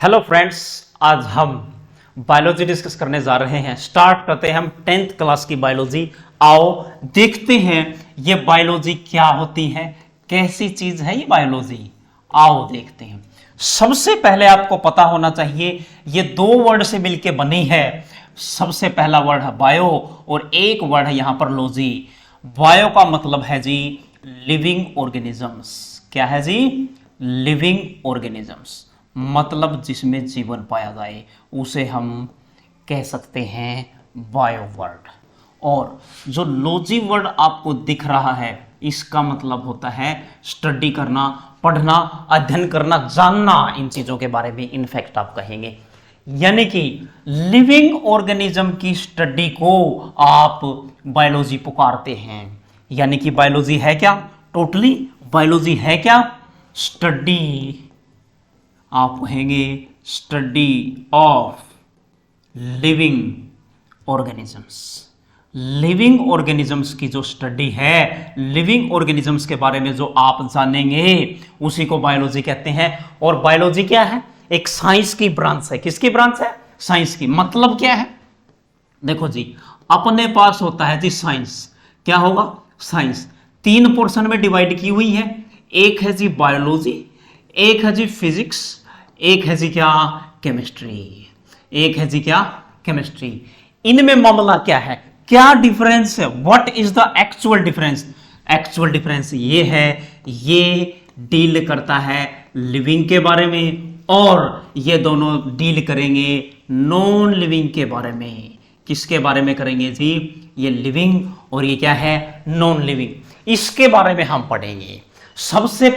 Hello friends, आज हम biology discuss करने जा रहे हैं। स्टार्ट करते हैं हम 10th क्लास की बायोलॉजी। आओ देखते हैं ये बायोलॉजी क्या होती है, कैसी चीज है ये बायोलॉजी। आओ देखते हैं। सबसे पहले आपको पता होना चाहिए ये दो वर्ड से मिलके बनी है। सबसे पहला वर्ड है बायो और एक वर्ड है यहां पर लॉजी। बायो का मतलब है जी लिविंग ऑर्गेनिजम्स। क्या है जी? लिविंग ऑर्गेनिजम्स, मतलब जिसमें जीवन पाया जाए उसे हम कह सकते हैं बायो वर्ड। और जो लॉजी वर्ड आपको दिख रहा है इसका मतलब होता है स्टडी करना, पढ़ना, अध्ययन करना, जानना इन चीजों के बारे में। इनफैक्ट आप कहेंगे यानी कि लिविंग ऑर्गेनिज्म की स्टडी को आप बायोलॉजी पुकारते हैं। यानी कि बायोलॉजी है क्या? टोटली बायोलॉजी है क्या? स्टडी, आप कहेंगे study of living organisms. Living organisms की जो स्टडी है, लिविंग ऑर्गेनिजम्स के बारे में जो आप जानेंगे उसी को बायोलॉजी कहते हैं। और बायोलॉजी क्या है? एक साइंस की ब्रांच है। किसकी ब्रांच है? साइंस की। मतलब क्या है? देखो जी, अपने पास होता है जी साइंस। क्या होगा? साइंस 3 पोर्शन में डिवाइड की हुई है। एक है जी बायोलॉजी, एक है जी फिजिक्स, एक है जी क्या? केमिस्ट्री। एक है जी क्या? केमिस्ट्री। इनमें मामला क्या है? क्या डिफरेंस है? What is the actual difference? Actual difference ये है, ये डील करता है लिविंग के बारे में और ये दोनों डील करेंगे नॉन लिविंग के बारे में। किसके बारे में करेंगे जी? ये लिविंग और ये क्या है? Non living. इसके बारे में हम पढ़ेंगे। सबसे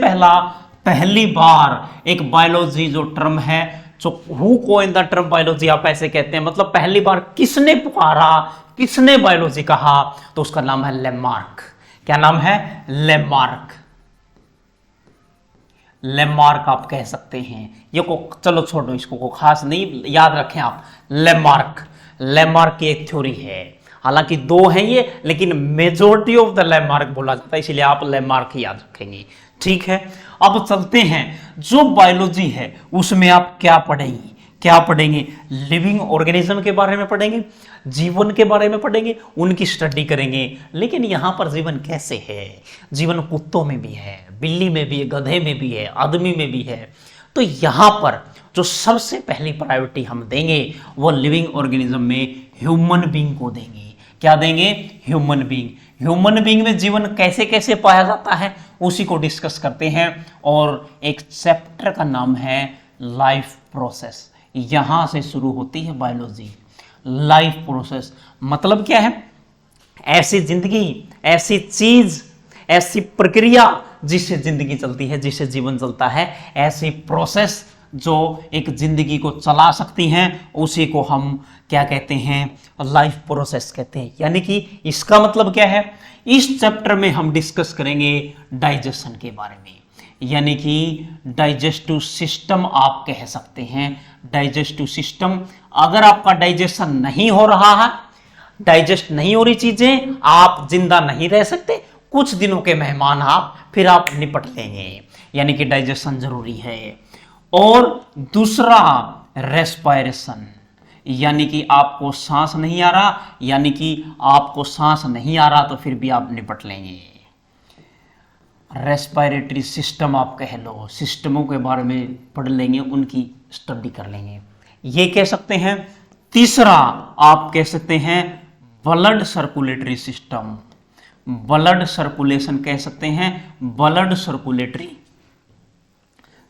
पहली बार एक बायोलॉजी जो टर्म है, जो who coin the term biology आप ऐसे कहते हैं, मतलब पहली बार किसने पुकारा, किसने बायोलॉजी कहा, तो उसका नाम है लेमार्क। क्या नाम है? लेमार्क। लेमार्क आप कह सकते हैं। ये को चलो छोड़ो, इसको को खास नहीं याद रखें आप। लेमार्क, लेमार्क की एक थ्योरी है। हालांकि 2 हैं ये, लेकिन मेजॉरिटी ऑफ द लेमार्क बोला जाता है, इसलिए आप लेमार्क ही याद रखेंगे। ठीक है, अब चलते हैं। जो बायोलॉजी है उसमें आप क्या पढ़ेंगे? क्या पढ़ेंगे? लिविंग ऑर्गेनिज्म के बारे में पढ़ेंगे, जीवन के बारे में पढ़ेंगे, उनकी स्टडी करेंगे। लेकिन यहां पर जीवन कैसे है? जीवन कुत्तों में भी है, बिल्ली में भी है, गधे में भी है, आदमी में भी है। तो यहां पर जो सबसे पहली प्रायोरिटी हम देंगे वो लिविंग ऑर्गेनिज्म में ह्यूमन बीइंग को देंगे। क्या देंगे? Human being. ह्यूमन बीइंग में जीवन कैसे कैसे पाया जाता है उसी को डिस्कस करते हैं। और एक चैप्टर का नाम है लाइफ प्रोसेस। यहां से शुरू होती है बायोलॉजी। लाइफ प्रोसेस मतलब क्या है? ऐसी जिंदगी, ऐसी चीज, ऐसी प्रक्रिया जिससे जिंदगी चलती है, जिससे जीवन चलता है, ऐसी प्रोसेस जो एक जिंदगी को चला सकती हैं, उसी को हम क्या कहते हैं? लाइफ प्रोसेस कहते हैं। यानी कि इसका मतलब क्या है? इस चैप्टर में हम डिस्कस करेंगे डाइजेशन के बारे में। यानी कि डाइजेस्टिव सिस्टम आप कह सकते हैं। डाइजेस्टिव सिस्टम, अगर आपका डाइजेशन नहीं हो रहा है, डाइजेस्ट नहीं हो रही चीजें, आप जिंदा नहीं रह सकते। कुछ दिनों के मेहमान आप, फिर आप निपट लेंगे। यानी कि डाइजेशन जरूरी है। और दूसरा रेस्पिरेशन, यानी कि आपको सांस नहीं आ रहा, यानी कि आपको सांस नहीं आ रहा तो फिर भी आप निपट लेंगे। रेस्पिरेटरी सिस्टम आप कह लो, सिस्टमों के बारे में पढ़ लेंगे, उनकी स्टडी कर लेंगे। ये कह सकते हैं। तीसरा आप कह सकते हैं blood circulatory system. Blood circulation कह सकते हैं, blood circulatory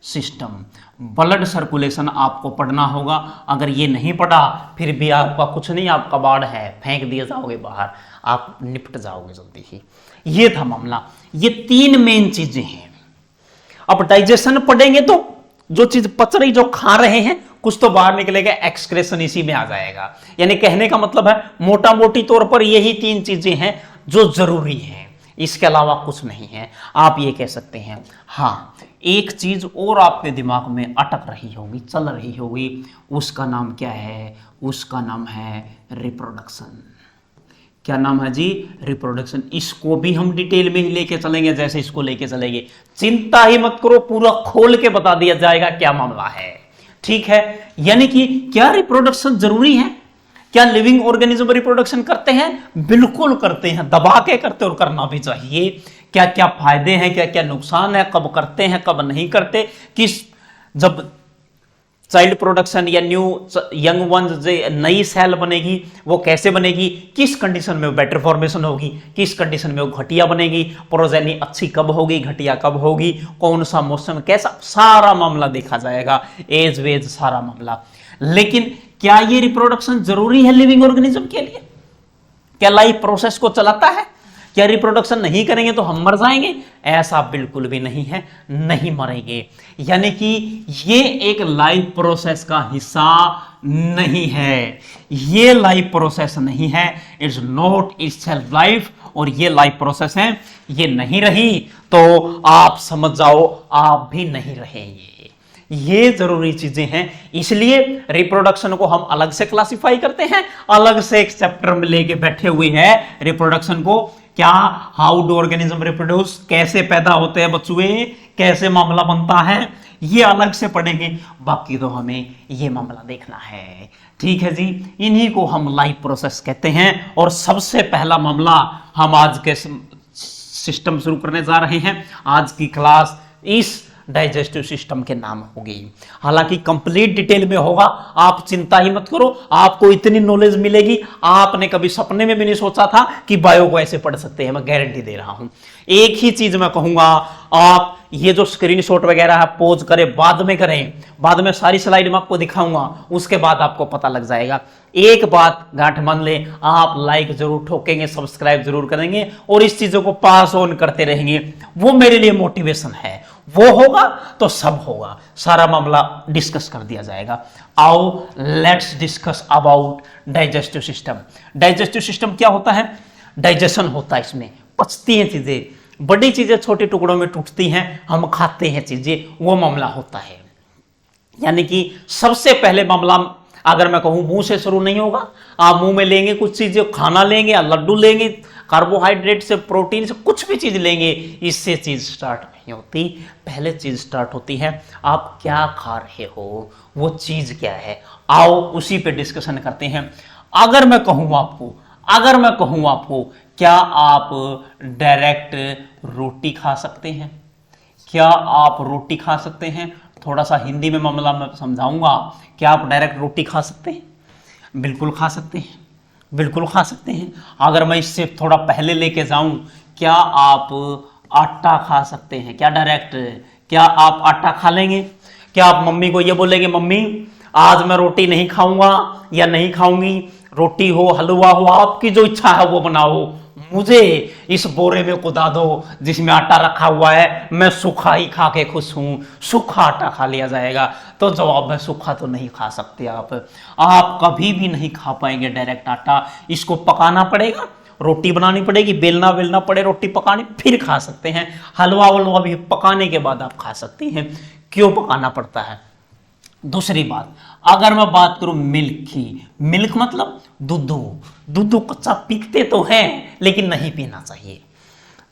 system. Blood circulation आपको पढ़ना होगा। अगर ये नहीं पढ़ा फिर भी आपका कुछ नहीं, आपका बाढ़ है, फेंक दिए जाओगे बाहर, आप निपट जाओगे जल्दी ही। ये था मामला। ये 3 मेन चीजें हैं। अब डाइजेशन पढ़ेंगे तो जो चीज पच रही, जो खा रहे हैं, कुछ तो बाहर निकलेगा, एक्सक्रेशन इसी में आ जाएगा। यानी कहने का मतलब है मोटा मोटी तौर पर यही 3 चीजें हैं जो जरूरी हैं, इसके अलावा कुछ नहीं है। आप ये कह सकते हैं। हाँ, एक चीज और आपके दिमाग में अटक रही होगी, चल रही होगी, उसका नाम क्या है? उसका नाम है रिप्रोडक्शन। क्या नाम है जी? रिप्रोडक्शन। इसको भी हम डिटेल में ही लेके चलेंगे, जैसे इसको लेके चलेंगे। चिंता ही मत करो, पूरा खोल के बता दिया जाएगा क्या मामला है। ठीक है, यानी कि क्या रिप्रोडक्शन जरूरी है? क्या लिविंग ऑर्गेनिज्म रिप्रोडक्शन करते हैं? बिल्कुल करते हैं, दबा के करते और करना भी चाहिए। क्या क्या फायदे हैं, क्या क्या नुकसान है, कब करते हैं कब नहीं करते, किस जब चाइल्ड प्रोडक्शन या न्यू यंग वन नई सेल बनेगी वो कैसे बनेगी, किस कंडीशन में वो बेटर फॉर्मेशन होगी, किस कंडीशन में वो घटिया बनेगी, प्रोजेनी अच्छी कब होगी घटिया कब होगी, कौन सा मौसम कैसा, सारा मामला देखा जाएगा, एज वेज सारा मामला। लेकिन क्या ये रिप्रोडक्शन जरूरी है लिविंग ऑर्गेनिज्म के लिए? क्या लाइफ प्रोसेस को चलाता है? क्या रिप्रोडक्शन नहीं करेंगे तो हम मर जाएंगे? ऐसा बिल्कुल भी नहीं है, नहीं मरेंगे। यानी कि ये एक लाइफ प्रोसेस का हिस्सा नहीं है, ये लाइफ प्रोसेस नहीं है, इट्स नॉट इटसेल्फ लाइफ। और ये लाइफ प्रोसेस है, ये नहीं रही तो आप समझ जाओ आप भी नहीं रहेंगे। ये जरूरी चीजें हैं, इसलिए रिप्रोडक्शन को हम अलग से क्लासिफाई करते हैं, अलग से एक चैप्टर में लेके बैठे हुए हैं रिप्रोडक्शन को। क्या हाउ डू ऑर्गेनिज्म रिप्रोड्यूस, कैसे पैदा होते हैं बच्चुए, कैसे मामला बनता है, ये अलग से पढ़ेंगे। बाकी तो हमें ये मामला देखना है, ठीक है जी। इन्हीं को हम लाइफ प्रोसेस कहते हैं। और सबसे पहला मामला हम आज के सिस्टम शुरू करने जा रहे हैं। आज की क्लास इस डाइजेस्टिव सिस्टम के नाम होगी। हालांकि कंप्लीट डिटेल में होगा, आप चिंता ही मत करो, आपको इतनी नॉलेज मिलेगी आपने कभी सपने में भी नहीं सोचा था कि बायो को ऐसे पढ़ सकते हैं, मैं गारंटी दे रहा हूं। एक ही चीज मैं कहूंगा, आप ये जो स्क्रीनशॉट वगैरह है पोज करें, बाद में करें, बाद में सारी स्लाइड में आपको दिखाऊंगा, उसके बाद आपको पता लग जाएगा। एक बात गांठ मान ले, आप लाइक जरूर ठोकेंगे, सब्सक्राइब जरूर करेंगे और इस चीजों को पास ऑन करते रहेंगे, वो मेरे लिए मोटिवेशन है। वो होगा तो सब होगा, सारा मामला डिस्कस कर दिया जाएगा। आओ let's discuss about digestive system. Digestive system क्या होता है? डाइजेशन होता है, इसमें पचती हैं चीजें, बड़ी चीजें छोटे टुकड़ों में टूटती हैं, हम खाते हैं चीजें, वो मामला होता है। यानी कि सबसे पहले मामला अगर मैं कहूं मुंह से शुरू नहीं होगा, आप मुंह में लेंगे कुछ चीजें, खाना लेंगे या लड्डू लेंगे, कार्बोहाइड्रेट से, प्रोटीन से, कुछ भी चीज लेंगे, इससे चीज स्टार्ट नहीं होती। पहले चीज स्टार्ट होती है आप क्या खा रहे हो, वो चीज क्या है। आओ उसी पे डिस्कशन करते हैं। अगर मैं कहूं आपको क्या आप डायरेक्ट रोटी खा सकते हैं? क्या आप रोटी खा सकते हैं? थोड़ा सा हिंदी में मामला मैं समझाऊंगा। क्या आप डायरेक्ट रोटी खा सकते हैं? बिल्कुल खा सकते हैं, बिल्कुल खा सकते हैं। अगर मैं इससे थोड़ा पहले लेके जाऊं, क्या आप आटा खा सकते हैं? क्या डायरेक्ट, क्या आप आटा खा लेंगे? क्या आप मम्मी को ये बोलेंगे मम्मी आज मैं रोटी नहीं खाऊंगा या नहीं खाऊंगी, रोटी हो हलवा हो आपकी जो इच्छा है वो बनाओ, मुझे इस बोरे में कुदा दो जिसमें आटा रखा हुआ है, मैं सूखा ही खा के खुश हूं, सूखा आटा खा लिया जाएगा। तो जवाब है सूखा तो नहीं खा सकते आप कभी भी नहीं खा पाएंगे डायरेक्ट आटा, इसको पकाना पड़ेगा, रोटी बनानी पड़ेगी, बेलना पड़े, रोटी पकानी, फिर खा सकते हैं। हलवा वलवा भी पकाने के बाद आप खा सकते हैं। क्यों पकाना पड़ता है? दूसरी बात, अगर मैं बात करूं मिल्क की, मिल्क मतलब दूध कच्चा पीते तो हैं लेकिन नहीं पीना चाहिए।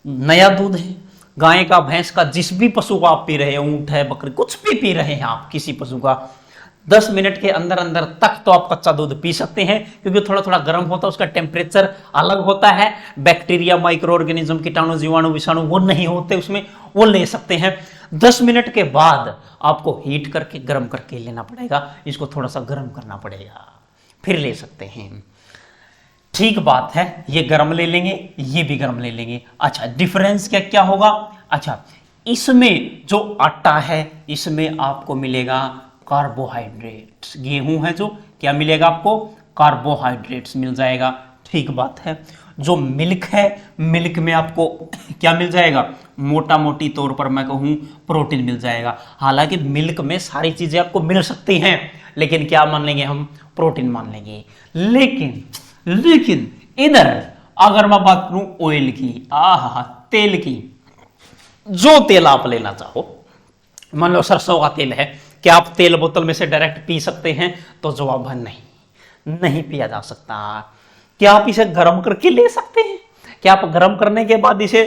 नया दूध है, गाय का, भैंस का, जिस भी पशु का आप पी रहे हैं, ऊंट है, बकरी, कुछ भी पी रहे हैं आप किसी पशु का, 10 मिनट के अंदर अंदर तक तो आप कच्चा दूध पी सकते हैं, क्योंकि थोड़ा थोड़ा गर्म होता है, उसका टेम्परेचर अलग होता है, बैक्टीरिया, माइक्रो ऑर्गेनिज्म, कीटाणु, जीवाणु, विषाणु वो नहीं होते उसमें, वो ले सकते हैं। 10 मिनट के बाद आपको हीट करके गर्म करके लेना पड़ेगा, इसको थोड़ा सा गर्म करना पड़ेगा, फिर ले सकते हैं। ठीक बात है, ये गर्म ले लेंगे, ये भी गर्म ले लेंगे। अच्छा, डिफरेंस क्या क्या होगा? अच्छा, इसमें जो आटा है इसमें आपको मिलेगा कार्बोहाइड्रेट्स, गेहूं है जो, क्या मिलेगा आपको? कार्बोहाइड्रेट्स मिल जाएगा। ठीक बात है। जो मिल्क है, मिल्क में आपको क्या मिल जाएगा? मोटा मोटी तौर पर मैं कहूं प्रोटीन मिल जाएगा। हालांकि मिल्क में सारी चीजें आपको मिल सकती हैं, लेकिन क्या मान लेंगे हम? प्रोटीन मान लेंगे। लेकिन इधर अगर मैं बात करूं ऑयल की, तेल की, जो तेल आप लेना चाहो, मान लो सरसों का तेल है, क्या आप तेल बोतल में से डायरेक्ट पी सकते हैं? तो जवाब है नहीं पिया जा सकता। क्या आप इसे गर्म करके ले सकते हैं? क्या आप गर्म करने के बाद इसे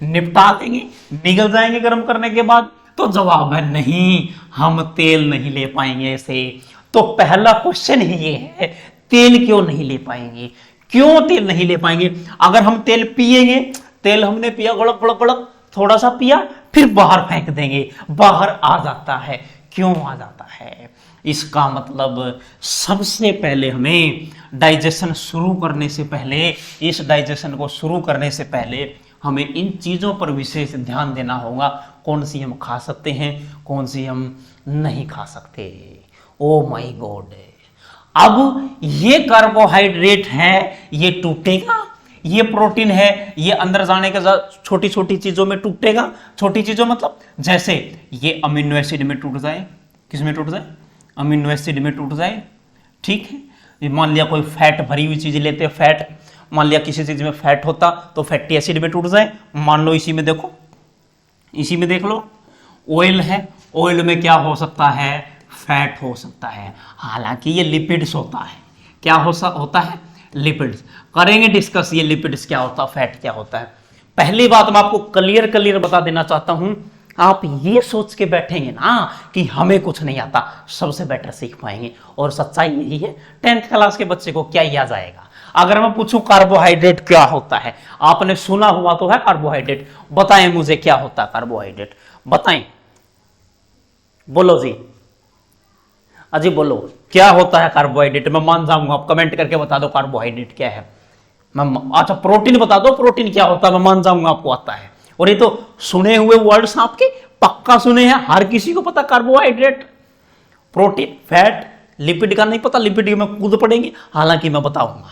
निपटा देंगे, निगल जाएंगे गर्म करने के बाद? तो जवाब है नहीं। हम तेल नहीं ले पाएंगे ऐसे। तो पहला क्वेश्चन ही ये है, तेल क्यों नहीं ले पाएंगे? क्यों तेल नहीं ले पाएंगे? अगर हम तेल पिएंगे, तेल हमने पिया, गुड़क गुड़क गुड़क थोड़ा सा पिया, फिर बाहर फेंक देंगे, बाहर आ जाता है। क्यों आ जाता है? इसका मतलब सबसे पहले हमें डाइजेशन शुरू करने से पहले, इस डाइजेशन को शुरू करने से पहले हमें इन चीज़ों पर विशेष ध्यान देना होगा। कौन सी हम खा सकते हैं, कौन सी हम नहीं खा सकते। ओ माय गॉड, अब ये कार्बोहाइड्रेट है, ये टूटेगा, ये प्रोटीन है, ये अंदर जाने के साथ छोटी छोटी चीजों में टूटेगा। छोटी चीजों मतलब जैसे ये अमीनो एसिड में टूट जाए, किस में टूट जाए? अमीनो एसिड में टूट जाए, ठीक है। मान लिया कोई फैट भरी हुई चीज लेते हैं, फैट, मान लिया किसी चीज में फैट होता तो फैटी एसिड में टूट जाए। मान लो इसी में देखो, इसी में देख लो, ऑयल है, ऑयल में क्या हो सकता है? फैट हो सकता है। हालांकि ये लिपिड्स होता है। क्या होता है? लिपिड्स। करेंगे डिस्कस ये लिपिड्स क्या होता है, फैट क्या होता है। पहली बात मैं आपको क्लियर बता देना चाहता हूं, आप ये सोच के बैठेंगे ना कि हमें कुछ नहीं आता, सबसे बेटर सीख पाएंगे। और सच्चाई यही है, 10th क्लास के बच्चे को क्या याद आएगा? अगर मैं पूछूं कार्बोहाइड्रेट क्या होता है, आपने सुना हुआ तो है कार्बोहाइड्रेट, बताएं मुझे क्या होता है कार्बोहाइड्रेट, बताएं, बोलो जी, अजी बोलो क्या होता है कार्बोहाइड्रेट? मैं मान जाऊंगा, आप कमेंट करके बता दो कार्बोहाइड्रेट क्या है। मैं अच्छा प्रोटीन बता दो, प्रोटीन क्या होता है, मैं मान जाऊंगा आपको आता है। और ये तो सुने हुए वर्ड्स आपके पक्का सुने हैं, हर किसी को पता कार्बोहाइड्रेट, प्रोटीन, फैट, लिपिड का नहीं पता, लिपिड में कूद पड़ेंगे, हालांकि मैं बताऊंगा।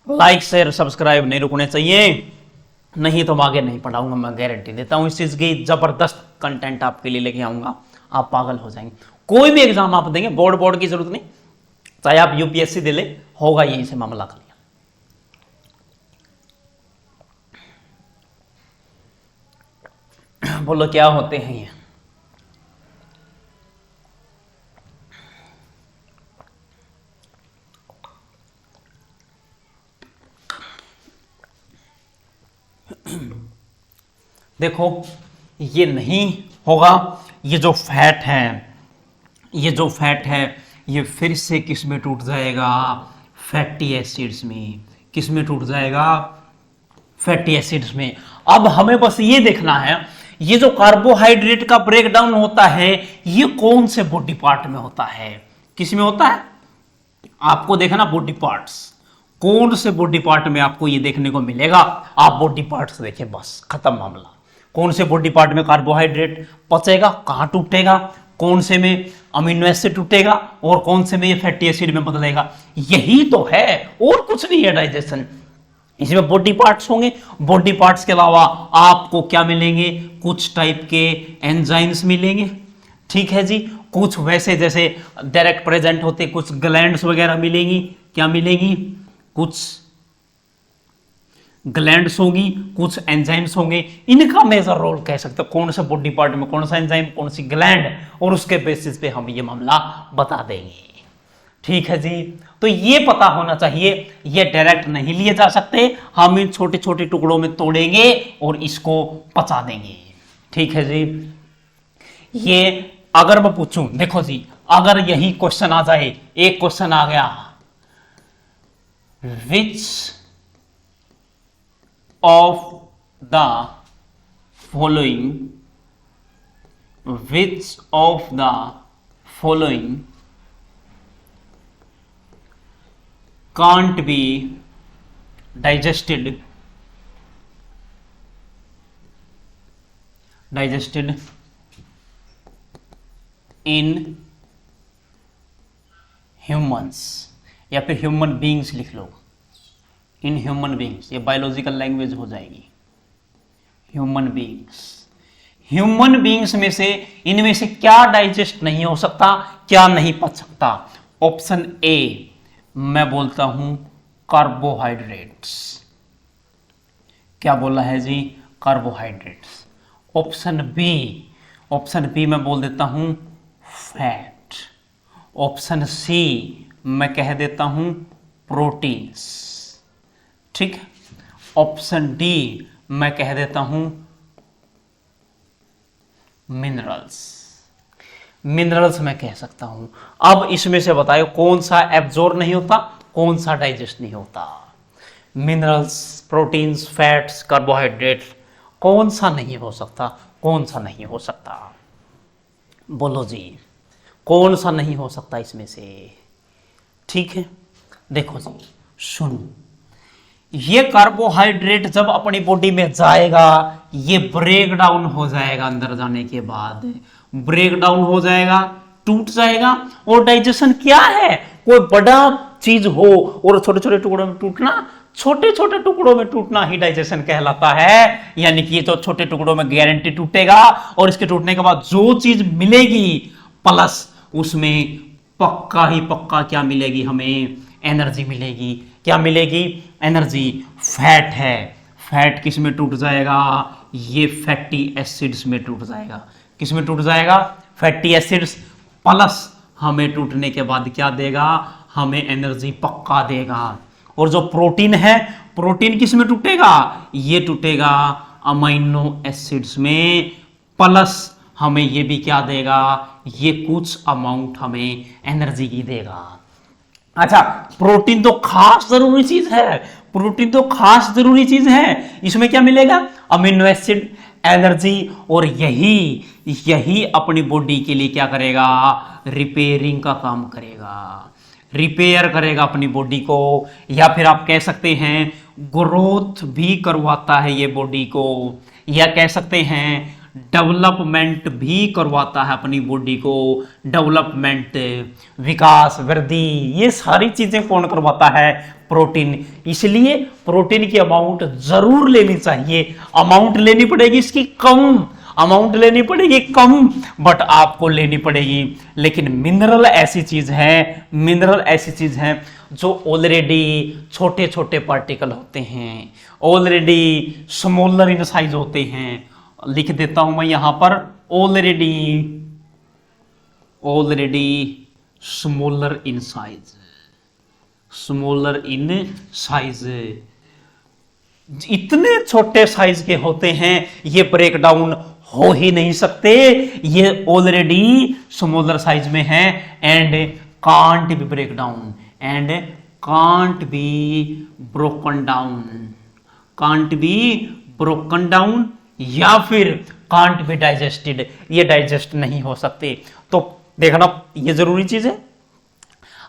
लाइक शेयर सब्सक्राइब नहीं रुकने चाहिए, नहीं तो मैं आगे नहीं पढ़ाऊंगा, मैं गारंटी देता हूं। इस चीज की जबरदस्त कंटेंट आपके लिए लेके आऊंगा, आप पागल हो जाएंगे। कोई भी एग्जाम आप देंगे, बोर्ड की जरूरत नहीं, चाहे आप यूपीएससी दे ले, होगा यहीं से मामला क्लियर। बोलो क्या होते हैं ये? देखो ये नहीं होगा, ये जो फैट है, ये जो फैट है, ये फिर से किस में टूट जाएगा? फैटी एसिड्स में। किस में टूट जाएगा? फैटी एसिड्स में। अब हमें बस ये देखना है, ये जो कार्बोहाइड्रेट का ब्रेकडाउन होता है, ये कौन से बॉडी पार्ट में होता है? किस में होता है? आपको देखना बॉडी पार्ट्स, कौन से बॉडी पार्ट में आपको ये देखने को मिलेगा। आप बॉडी पार्ट्स देखें, बस खत्म मामला। कौन से बॉडी पार्ट में कार्बोहाइड्रेट पचेगा, कहां टूटेगा, कौन से में अमीनो एसिड टूटेगा, और कौन से में ये फैटी एसिड में बदलेगा। यही तो है, और कुछ नहीं है डाइजेशन। इसमें बॉडी पार्ट्स होंगे, बॉडी पार्ट्स के अलावा आपको क्या मिलेंगे? कुछ टाइप के एंजाइम्स मिलेंगे, ठीक है जी। कुछ वैसे जैसे डायरेक्ट प्रेजेंट होते कुछ ग्लैंड्स वगैरह मिलेंगी। क्या मिलेंगी? कुछ ग्लैंड्स होंगी, कुछ एंजाइम्स होंगे। इनका मेजर रोल कह सकते हो, कौन सा बॉडी पार्ट में कौन सा एंजाइम, कौन सी ग्लैंड, और उसके बेसिस पे हम ये मामला बता देंगे, ठीक है जी। तो ये पता होना चाहिए, ये डायरेक्ट नहीं लिए जा सकते, हम इन छोटे छोटे टुकड़ों में तोड़ेंगे और इसको पचा देंगे, ठीक है जी। ये अगर मैं पूछूं, देखो जी, अगर यही क्वेश्चन आ जाए, एक क्वेश्चन आ गया, विच of the following, which of the following can't be digested in humans, या फिर ह्यूमन बींग्स लिख लो, इन ह्यूमन बींग्स, ये बायोलॉजिकल लैंग्वेज हो जाएगी। ह्यूमन बींग्स, ह्यूमन बींग्स में से इनमें से क्या डाइजेस्ट नहीं हो सकता, क्या नहीं पच सकता? ऑप्शन ए मैं बोलता हूं कार्बोहाइड्रेट्स। क्या बोला है जी? कार्बोहाइड्रेट्स। ऑप्शन बी मैं बोल देता हूं फैट। ऑप्शन सी मैं कह देता हूं प्रोटीन्स, ठीक है। ऑप्शन डी मैं कह देता हूं मिनरल्स। मिनरल्स मैं कह सकता हूं। अब इसमें से बताओ कौन सा एब्जॉर्ब नहीं होता, कौन सा डाइजेस्ट नहीं होता। मिनरल्स, प्रोटीन्स, फैट्स, कार्बोहाइड्रेट्स, कौन सा नहीं हो सकता, कौन सा नहीं हो सकता, बोलो जी, कौन सा नहीं हो सकता इसमें से। ठीक है, देखो जी, सुनो, ये कार्बोहाइड्रेट जब अपनी बॉडी में जाएगा, ये ब्रेक डाउन हो जाएगा, अंदर जाने के बाद ब्रेक डाउन हो जाएगा, टूट जाएगा। और डाइजेशन क्या है, कोई बड़ा चीज हो और छोटे छोटे टुकड़ों में टूटना, छोटे छोटे टुकड़ों में टूटना ही डाइजेशन कहलाता है। यानी कि ये तो छोटे टुकड़ों में गारंटी टूटेगा, और इसके टूटने के बाद जो चीज मिलेगी प्लस उसमें पक्का ही पक्का क्या मिलेगी, हमें एनर्जी मिलेगी। क्या मिलेगी, एनर्जी। फैट है, फैट किस में टूट जाएगा, ये फैटी एसिड्स में टूट जाएगा। किस में टूट जाएगा, फैटी एसिड्स। प्लस हमें टूटने के बाद क्या देगा, हमें एनर्जी पक्का देगा। और जो प्रोटीन है, प्रोटीन किस में टूटेगा, ये टूटेगा अमाइनो एसिड्स में। प्लस हमें ये भी क्या देगा, ये कुछ अमाउंट हमें एनर्जी की देगा। अच्छा, प्रोटीन तो खास जरूरी चीज है, प्रोटीन तो खास जरूरी चीज है। इसमें क्या मिलेगा, अमीनो एसिड, एनर्जी, और यही अपनी बॉडी के लिए क्या करेगा, रिपेयरिंग का काम करेगा, रिपेयर करेगा अपनी बॉडी को। या फिर आप कह सकते हैं ग्रोथ भी करवाता है ये बॉडी को, या कह सकते हैं डेवलपमेंट भी करवाता है अपनी बॉडी को। डेवलपमेंट, विकास, वृद्धि, ये सारी चीजें कौन करवाता है, प्रोटीन। इसलिए प्रोटीन की अमाउंट जरूर लेनी चाहिए। अमाउंट लेनी पड़ेगी इसकी कम, अमाउंट लेनी पड़ेगी कम, बट आपको लेनी पड़ेगी। लेकिन मिनरल ऐसी चीज है, मिनरल ऐसी चीज है जो ऑलरेडी छोटे छोटे पार्टिकल होते हैं, ऑलरेडी स्मॉलर इन साइज होते हैं। लिख देता हूं मैं यहां पर, already smaller in size, smaller in size. इतने छोटे साइज के होते हैं, ये ब्रेक डाउन हो ही नहीं सकते, ये ऑलरेडी स्मॉलर साइज में है। And can't be break down, and can't be broken down, can't be broken down, या फिर कांट बी डाइजेस्टेड, ये डाइजेस्ट नहीं हो सकते। तो देखना ये जरूरी चीज है।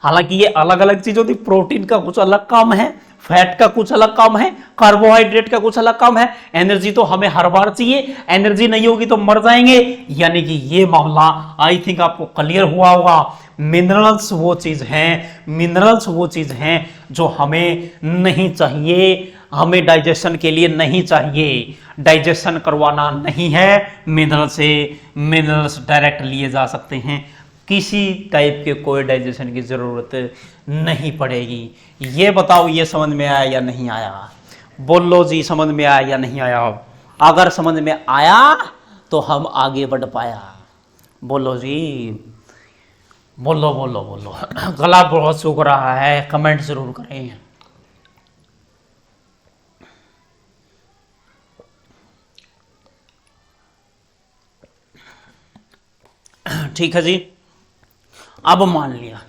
हालांकि ये अलग अलग चीज होती, प्रोटीन का कुछ अलग काम है, फैट का कुछ अलग काम है, कार्बोहाइड्रेट का कुछ अलग काम है। एनर्जी तो हमें हर बार चाहिए, एनर्जी नहीं होगी तो मर जाएंगे। यानी कि ये मामला आई थिंक आपको क्लियर हुआ होगा। मिनरल्स वो चीज हैं, मिनरल्स वो चीज हैं जो हमें नहीं चाहिए, हमें डाइजेशन के लिए नहीं चाहिए। डाइजेशन करवाना नहीं है मिनरल से, मिनरल्स डायरेक्ट लिए जा सकते हैं, किसी टाइप के कोई डाइजेशन की जरूरत नहीं पड़ेगी। ये बताओ, ये समझ में आया या नहीं आया, बोलो जी, समझ में आया या नहीं आया। अगर समझ में आया तो हम आगे बढ़ पाया, बोलो जी, बोलो बोलो बोलो। गला बहुत सूख रहा है, कमेंट जरूर करें। ठीक है जी। अब मान लिया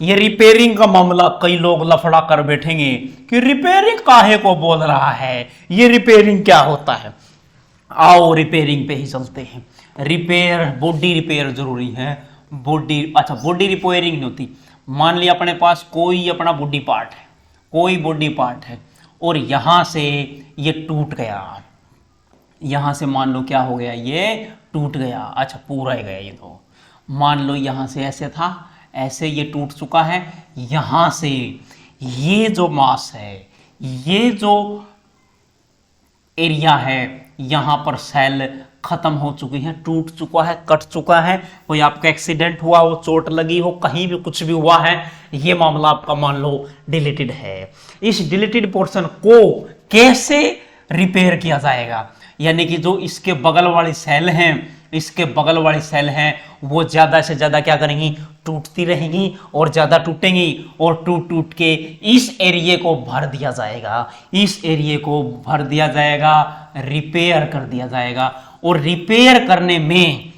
ये रिपेयरिंग का मामला, कई लोग लफड़ा कर बैठेंगे कि रिपेयरिंग काहे को बोल रहा है, ये रिपेयरिंग क्या होता है। आओ रिपेयरिंग पे ही चलते हैं। रिपेयर, बॉडी रिपेयर जरूरी है। बॉडी, अच्छा बॉडी रिपेयरिंग नहीं होती। मान लिया अपने पास कोई अपना बॉडी पार्ट है, कोई बॉडी पार्ट है, और यहां से ये टूट गया, यहां से मान लो क्या हो गया, ये टूट गया। अच्छा पूरा ही गया ये तो, मान लो यहां से ऐसे था, ऐसे ये टूट चुका है। यहां से ये जो मास है, ये जो एरिया है, यहां पर सेल खत्म हो चुकी है, टूट चुका है, कट चुका है। कोई आपका एक्सीडेंट हुआ हो, चोट लगी हो, कहीं भी कुछ भी हुआ है, ये मामला आपका मान लो डिलीटेड है। इस डिलीटेड पोर्शन को कैसे रिपेयर किया जाएगा, यानी कि जो इसके बगल वाली सेल हैं, इसके बगल वाली सेल हैं, वो ज्यादा से ज्यादा क्या करेंगी, टूटती रहेंगी और ज्यादा टूटेंगी, और टूट टूट के इस एरिया को भर दिया जाएगा, इस एरिया को भर दिया जाएगा, रिपेयर कर दिया जाएगा। और रिपेयर करने में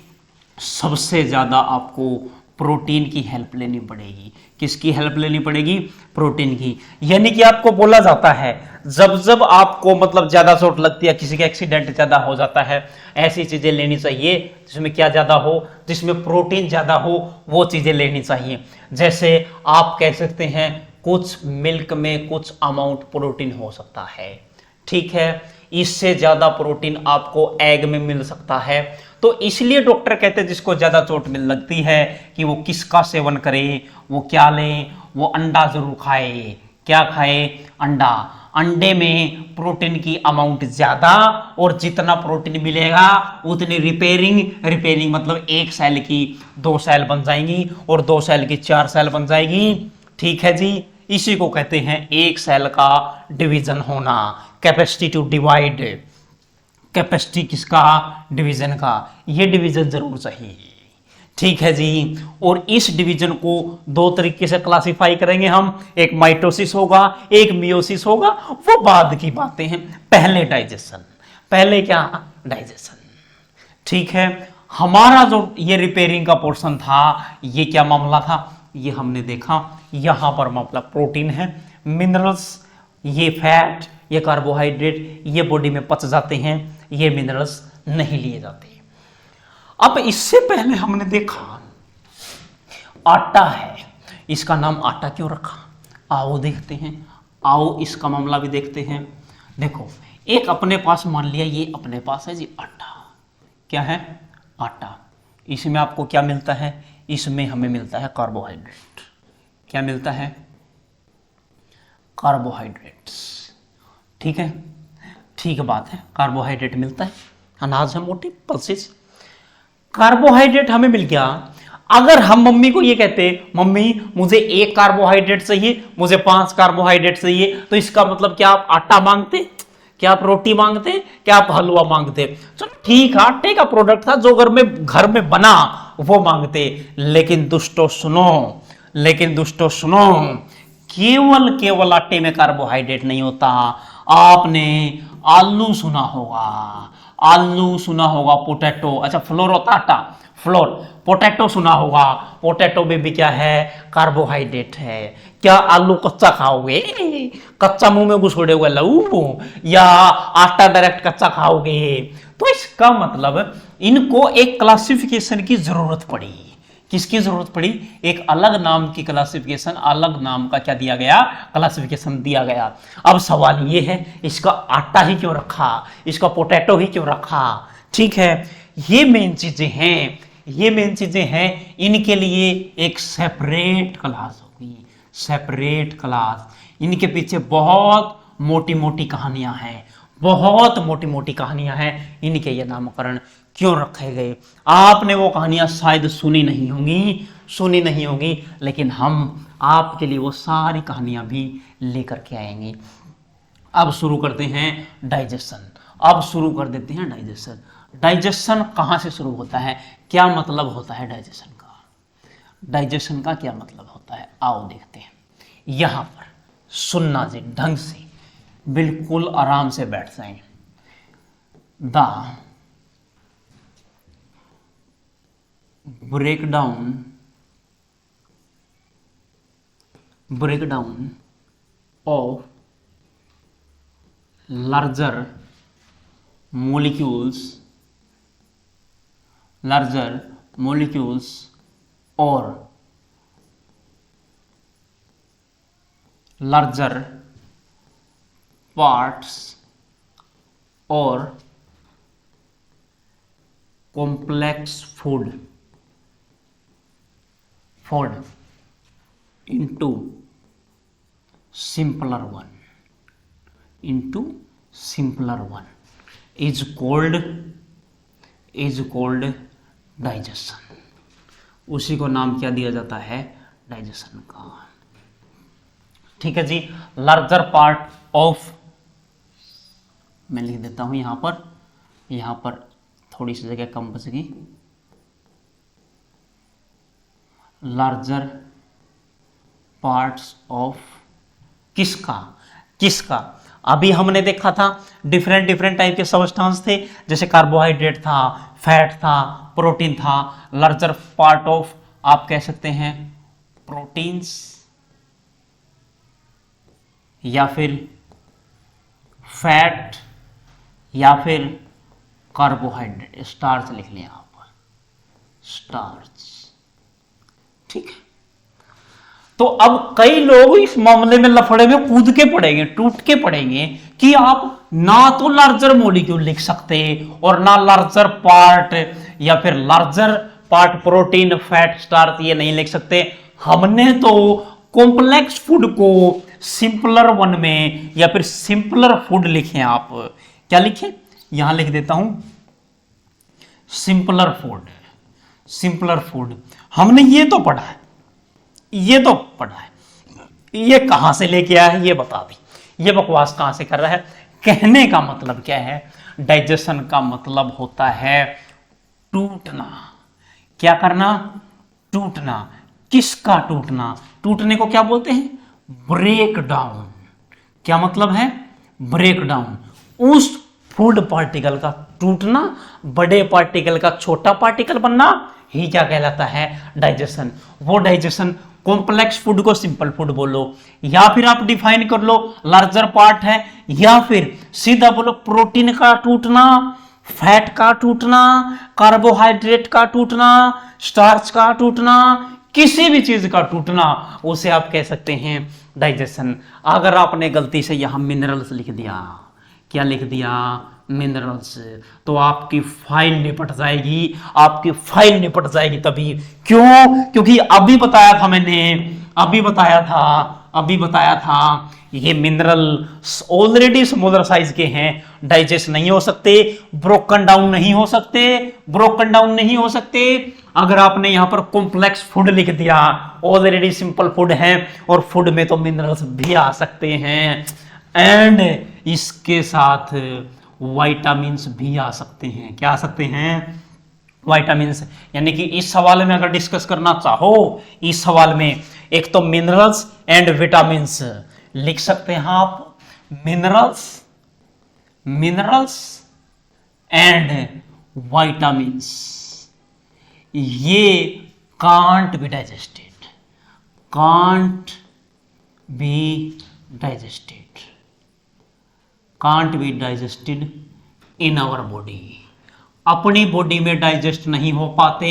सबसे ज्यादा आपको प्रोटीन की हेल्प लेनी पड़ेगी। किसकी हेल्प लेनी पड़ेगी? प्रोटीन की। यानी कि आपको बोला जाता है जब जब आपको मतलब ज्यादा चोट लगती है, किसी का एक्सीडेंट ज्यादा हो जाता है, ऐसी चीजें लेनी चाहिए जिसमें क्या ज्यादा हो, जिसमें प्रोटीन ज्यादा हो, वो चीजें लेनी चाहिए। जैसे आप कह सकते हैं कुछ मिल्क में कुछ अमाउंट प्रोटीन हो सकता है, ठीक है, इससे ज्यादा प्रोटीन आपको एग में मिल सकता है। तो इसलिए डॉक्टर कहते हैं जिसको ज्यादा चोट मिल लगती है कि वो किसका सेवन करे, वो क्या ले, वो अंडा जरूर खाए। क्या खाए? अंडा। अंडे में प्रोटीन की अमाउंट ज्यादा, और जितना प्रोटीन मिलेगा उतनी रिपेयरिंग मतलब एक सेल की 2 सेल बन जाएंगी और 2 सेल की 4 सेल बन जाएगी। ठीक है जी, इसी को कहते हैं एक सेल का डिवीजन होना, कैपेसिटी टू डिवाइड। कैपेसिटी किसका? डिवीजन का। ये डिवीजन जरूर चाहिए, ठीक है जी। और इस डिवीजन को 2 तरीके से क्लासिफाई करेंगे हम, एक माइटोसिस होगा, एक मियोसिस होगा, वो बाद की बातें हैं। पहले डाइजेशन, पहले क्या? डाइजेशन, ठीक है। हमारा जो ये रिपेयरिंग का पोर्शन था, ये क्या मामला था? ये हमने देखा यहां पर मामला प्रोटीन है, मिनरल्स, ये फैट, ये कार्बोहाइड्रेट, ये बॉडी में पच जाते हैं, ये मिनरल्स नहीं लिए जाते। अब इससे पहले हमने देखा आटा है, इसका नाम आटा क्यों रखा? आओ देखते हैं, आओ इसका मामला भी देखते हैं। देखो, एक अपने पास मान लिया, ये अपने पास है जी आटा। क्या है? आटा। इसमें आपको क्या मिलता है? इसमें हमें मिलता है कार्बोहाइड्रेट। क्या मिलता है? कार्बोहाइड्रेट्स, ठीक है, ठीक बात है, कार्बोहाइड्रेट मिलता है, अनाज है, मोटी पल्सेस। कार्बोहाइड्रेट हमें मिल गया। अगर हम मम्मी को ये कहते मम्मी मुझे 1 कार्बोहाइड्रेट चाहिए, मुझे 5 कार्बोहाइड्रेट चाहिए, तो इसका मतलब क्या आप आटा मांगते? क्या आप रोटी मांगते? क्या आप हलवा मांगते? चलो ठीक, आटे का प्रोडक्ट था जो घर में बना, वो मांगते। लेकिन दोस्तों सुनो, केवल आटे में कार्बोहाइड्रेट नहीं होता। आपने आलू सुना होगा, पोटैटो, अच्छा फ्लोर होता आटा, फ्लोर, पोटैटो सुना होगा, पोटैटो में भी क्या है? कार्बोहाइड्रेट है। क्या आलू कच्चा खाओगे? कच्चा मुंह में घुसोड़ोगे लऊ, या आटा डायरेक्ट कच्चा खाओगे? तो इसका मतलब इनको एक क्लासिफिकेशन की जरूरत पड़ी। किसकी जरूरत पड़ी? एक अलग नाम की क्लासिफिकेशन, अलग नाम का क्या दिया गया? क्लासिफिकेशन दिया गया। अब सवाल ये है, इसका आटा ही क्यों रखा, इसका पोटैटो ही क्यों रखा? ठीक है, ये मेन चीजें हैं, इनके लिए एक सेपरेट क्लास होगी, सेपरेट क्लास। इनके पीछे बहुत मोटी मोटी कहानियां हैं, बहुत मोटी मोटी कहानियां हैं, इनके ये नामकरण क्यों रखे गए। आपने वो कहानियां शायद सुनी नहीं होंगी, लेकिन हम आपके लिए वो सारी कहानियां भी लेकर के आएंगे। अब शुरू करते हैं डाइजेशन। अब शुरू कर देते हैं डाइजेशन। डाइजेशन कहाँ से शुरू होता है? क्या मतलब होता है डाइजेशन का? डाइजेशन का क्या मतलब होता है? आओ देखते हैं। यहां पर सुनना जी ढंग से, बिल्कुल आराम से बैठ जाएं। The breakdown of larger molecules or larger parts or complex food into simpler one is called digestion। उसी को नाम क्या दिया जाता है? डाइजेशन का। ठीक है जी। लार्जर पार्ट ऑफ, मैं लिख देता हूं यहां पर थोड़ी सी जगह कम बच गई। लार्जर पार्ट्स ऑफ किसका? अभी हमने देखा था डिफरेंट डिफरेंट टाइप के सबस्टेंस थे, जैसे कार्बोहाइड्रेट था, फैट था, प्रोटीन था। लार्जर पार्ट ऑफ आप कह सकते हैं प्रोटीन्स या फिर फैट या फिर कार्बोहाइड्रेट, स्टार्च लिख लें आप, स्टार्च। ठीक है, तो अब कई लोग इस मामले में लफड़े में कूद के पड़ेंगे, टूट के पड़ेंगे कि आप ना तो लार्जर मॉलिक्यूल लिख सकते और ना लार्जर पार्ट या फिर larger part protein fat starch ये नहीं लिख सकते। हमने तो कॉम्प्लेक्स फूड को सिंपलर वन में या फिर सिंपलर फूड लिखे। आप क्या लिखें, यहां लिख देता हूं सिंपलर फूड। सिंपलर फूड हमने ये तो पढ़ा है, ये तो पढ़ा है, ये कहां से लेके आया है ये बता दी, ये बकवास कहां से कर रहा है। कहने का मतलब क्या है, डाइजेशन का मतलब होता है टूटना। क्या करना, टूटना। किसका टूटना, टूटने को क्या बोलते हैं, ब्रेक डाउन। क्या मतलब है, ब्रेक डाउन। उस फूड पार्टिकल का टूटना, बड़े पार्टिकल का छोटा पार्टिकल बनना ही क्या कहलाता है, डाइजेशन। वो डाइजेशन कॉम्प्लेक्स फूड को सिंपल फूड बोलो, या फिर आप डिफाइन कर लो लार्जर पार्ट है, या फिर सीधा बोलो प्रोटीन का टूटना, फैट का टूटना, कार्बोहाइड्रेट का टूटना, स्टार्च का टूटना, किसी भी चीज का टूटना, उसे आप कह सकते हैं डाइजेशन। अगर आपने गलती से यहां मिनरल्स लिख दिया, क्या लिख दिया, मिनरल्स, तो आपकी फाइल निपट जाएगी, आपकी फाइल निपट जाएगी। तभी क्यों, क्योंकि अभी बताया था मैंने, अभी बताया था ये मिनरल ऑलरेडी स्मॉलर साइज के हैं, डाइजेस्ट नहीं हो सकते, ब्रोकन डाउन नहीं हो सकते, ब्रोकन डाउन नहीं हो सकते। अगर आपने यहां पर कॉम्प्लेक्स फूड लिख दिया, ऑलरेडी सिंपल फूड है और फूड में तो मिनरल्स भी आ सकते हैं, एंड इसके साथ विटामिन्स भी आ सकते हैं। क्या आ सकते हैं, विटामिन्स। यानी कि इस सवाल में अगर डिस्कस करना चाहो, इस सवाल में एक तो मिनरल्स एंड विटामिन्स लिख सकते हैं आप, मिनरल्स एंड विटामिन्स, ये can't be digested, can't be digested, can't be digested in our body. अपनी बॉडी में डाइजेस्ट नहीं हो पाते।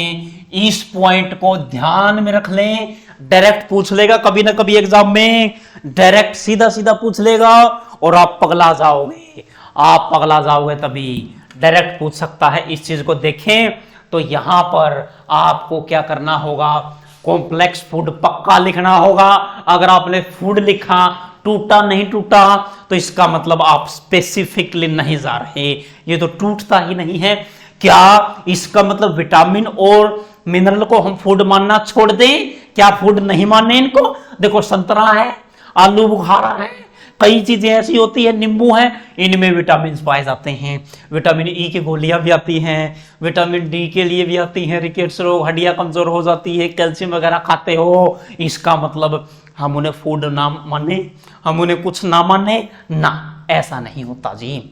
इस पॉइंट को ध्यान में रख लें, डायरेक्ट पूछ लेगा कभी ना कभी एग्जाम में, डायरेक्ट सीधा सीधा पूछ लेगा और आप पगला जाओगे, आप पगला जाओगे। तभी डायरेक्ट पूछ सकता है, इस चीज को देखें। तो यहां पर आपको क्या करना होगा, कॉम्प्लेक्स फूड पक्का लिखना होगा। अगर आपने फूड लिखा, टूटा नहीं टूटा, तो इसका मतलब आप स्पेसिफिकली नहीं जा रहे, ये तो टूटता ही नहीं है। क्या इसका मतलब विटामिन और मिनरल को हम फूड मानना छोड़ दें? क्या फूड नहीं मानने इनको? देखो संतरा है, आलू बुखारा है, कई चीजें ऐसी होती है, नींबू है, इनमें विटामिन पाए जाते हैं। विटामिन ई की गोलियां भी आती हैं, विटामिन डी के लिए भी आती हैं, रिकेट्स रोग, हड्डियां कमजोर हो जाती है, कैल्शियम वगैरह खाते हो। इसका मतलब हम उन्हें फूड ना माने, हम उन्हें कुछ ना माने ना, ऐसा नहीं होता जी।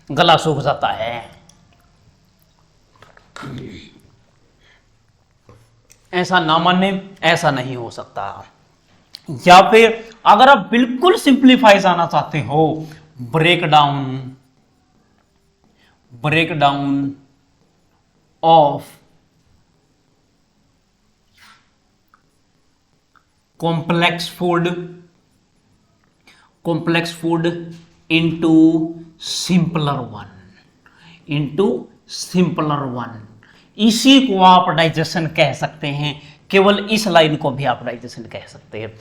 गला सूख जाता है, ऐसा ना माने, ऐसा नहीं हो सकता। या फिर अगर आप बिल्कुल सिंप्लीफाई जाना चाहते हो, break down of complex food into simpler one, इसी को आप डाइजेशन कह सकते हैं। केवल इस लाइन को भी आप डाइजेशन कह सकते हैं।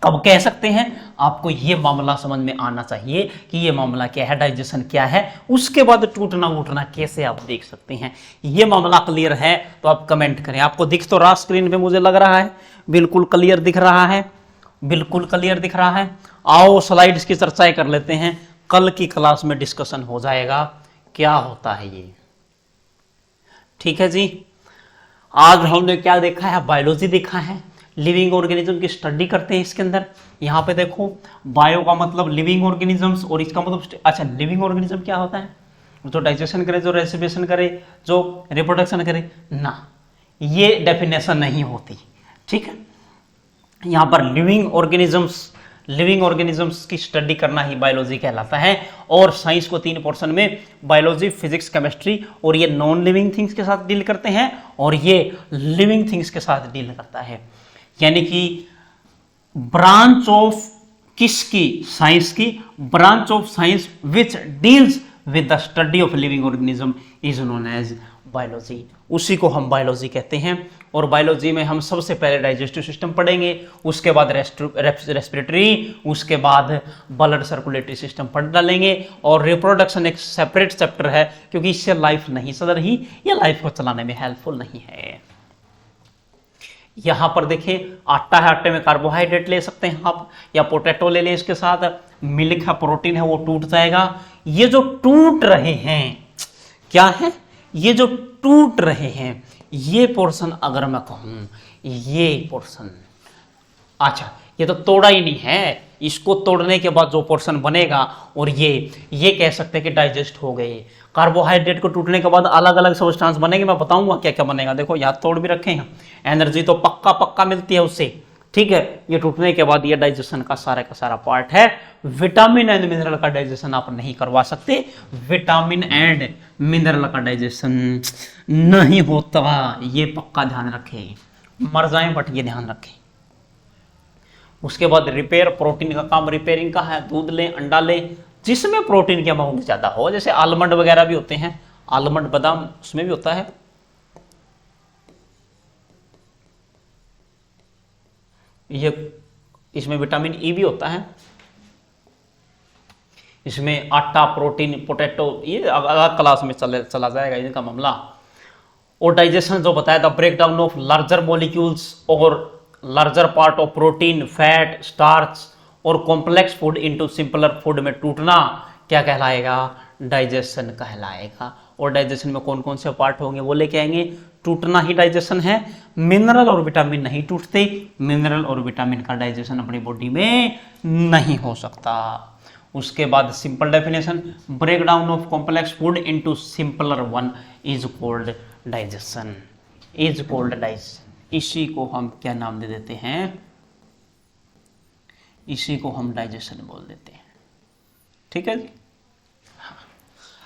कब कह सकते हैं? आपको ये मामला समझ में आना चाहिए कि ये मामला क्या है, डाइजेशन क्या है, उसके बाद टूटना वूटना कैसे आप देख सकते हैं। ये मामला क्लियर है तो आप कमेंट करें। आपको दिख तो रहा स्क्रीन पे, मुझे लग रहा है बिल्कुल क्लियर दिख रहा है, बिल्कुल क्लियर दिख रहा है। आओ स्लाइड्स की चर्चाएं कर लेते हैं, कल की क्लास में डिस्कशन हो जाएगा क्या होता है ये। ठीक है जी, आज हमने क्या देखा है, बायोलॉजी देखा है, लिविंग ऑर्गेनिज्म की स्टडी करते हैं इसके अंदर। यहाँ पे देखो बायो का मतलब लिविंग ऑर्गेनिजम्स, और इसका मतलब अच्छा लिविंग ऑर्गेनिज्म क्या होता है? जो डाइजेशन करे, जो रेस्पिरेशन करे, जो रिप्रोडक्शन करे ना, ये डेफिनेशन नहीं होती, ठीक है। यहाँ पर लिविंग ऑर्गेनिजम्स की स्टडी करना ही बायोलॉजी कहलाता है। और साइंस को 3 पोर्शन में बायोलॉजी, फिजिक्स, केमिस्ट्री, और ये नॉन लिविंग थिंग्स के साथ डील करते हैं और ये लिविंग थिंग्स के साथ डील करता है। यानी कि ब्रांच ऑफ किसकी? साइंस की। Branch of science which deals with the study of living organism is known as biology. उसी को हम बायोलॉजी कहते हैं। और बायोलॉजी में हम सबसे पहले डाइजेस्टिव सिस्टम पढ़ेंगे, उसके बाद रेस्पिरेटरी, उसके बाद ब्लड सर्कुलेटरी सिस्टम पढ़ डालेंगे, और रिप्रोडक्शन एक सेपरेट चैप्टर है क्योंकि इससे लाइफ नहीं चल रही, ये लाइफ को चलाने में हेल्पफुल नहीं है। यहां पर देखिए आटा है, आटे में कार्बोहाइड्रेट ले सकते हैं आप, या पोटैटो ले लें इसके साथ, मिल्क है, प्रोटीन है, वो टूट जाएगा। ये जो टूट रहे हैं क्या है? ये जो टूट रहे हैं ये पोर्शन, अगर मैं कहूं ये पोर्शन, अच्छा ये तो तोड़ा ही नहीं है, इसको तोड़ने के बाद जो पोर्शन बनेगा, और ये कह सकते हैं कि डाइजेस्ट हो गए। कार्बोहाइड्रेट को टूटने के बाद अलग अलग सब्सटेंस बनेंगे, मैं बताऊंगा क्या क्या बनेगा। देखो यहाँ तोड़ भी रखे हैं, एनर्जी तो पक्का मिलती है उससे, ठीक है। ये टूटने के बाद ये डाइजेशन का सारा पार्ट है। विटामिन एंड मिनरल का डाइजेशन आप नहीं करवा सकते, विटामिन एंड मिनरल का डाइजेशन नहीं होता, ये पक्का ध्यान रखें। मर जाए बट ये ध्यान रखें। उसके बाद रिपेयर, प्रोटीन का काम रिपेयरिंग का है। दूध लें, अंडा लें, जिसमें प्रोटीन की अमाउंट ज्यादा हो, जैसे आलमंड वगैरह भी होते हैं, आलमंड बादाम उसमें भी होता है। ये इसमें विटामिन ई भी होता है। इसमें आटा, प्रोटीन, पोटैटो, ये अलग क्लास में चला जाएगा इनका मामला। और डाइजेशन जो बताया था, break down of larger molecules और larger part of protein, fat, starch और complex food into simpler food में टूटना क्या कहलाएगा? डाइजेशन कहलाएगा। और डाइजेशन में कौन कौन से पार्ट होंगे वो लेके आएंगे। टूटना ही डाइजेशन है। मिनरल और विटामिन नहीं टूटते, मिनरल और विटामिन का डाइजेशन अपनी बॉडी में नहीं हो सकता। उसके बाद simple definition, break down of complex food into simpler one is called digestion, is called digestion. इसी को हम क्या नाम दे देते हैं? इसी को हम डाइजेशन बोल देते हैं, ठीक है जी।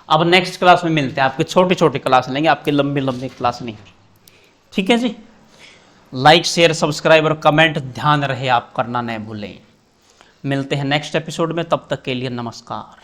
अब नेक्स्ट क्लास में मिलते हैं, आपके छोटी छोटी क्लास लेंगे, आपके लंबी लंबी क्लास नहीं, ठीक है जी। लाइक, शेयर, सब्सक्राइब और कमेंट ध्यान रहे आप करना नहीं भूलें। मिलते हैं नेक्स्ट एपिसोड में, तब तक के लिए नमस्कार।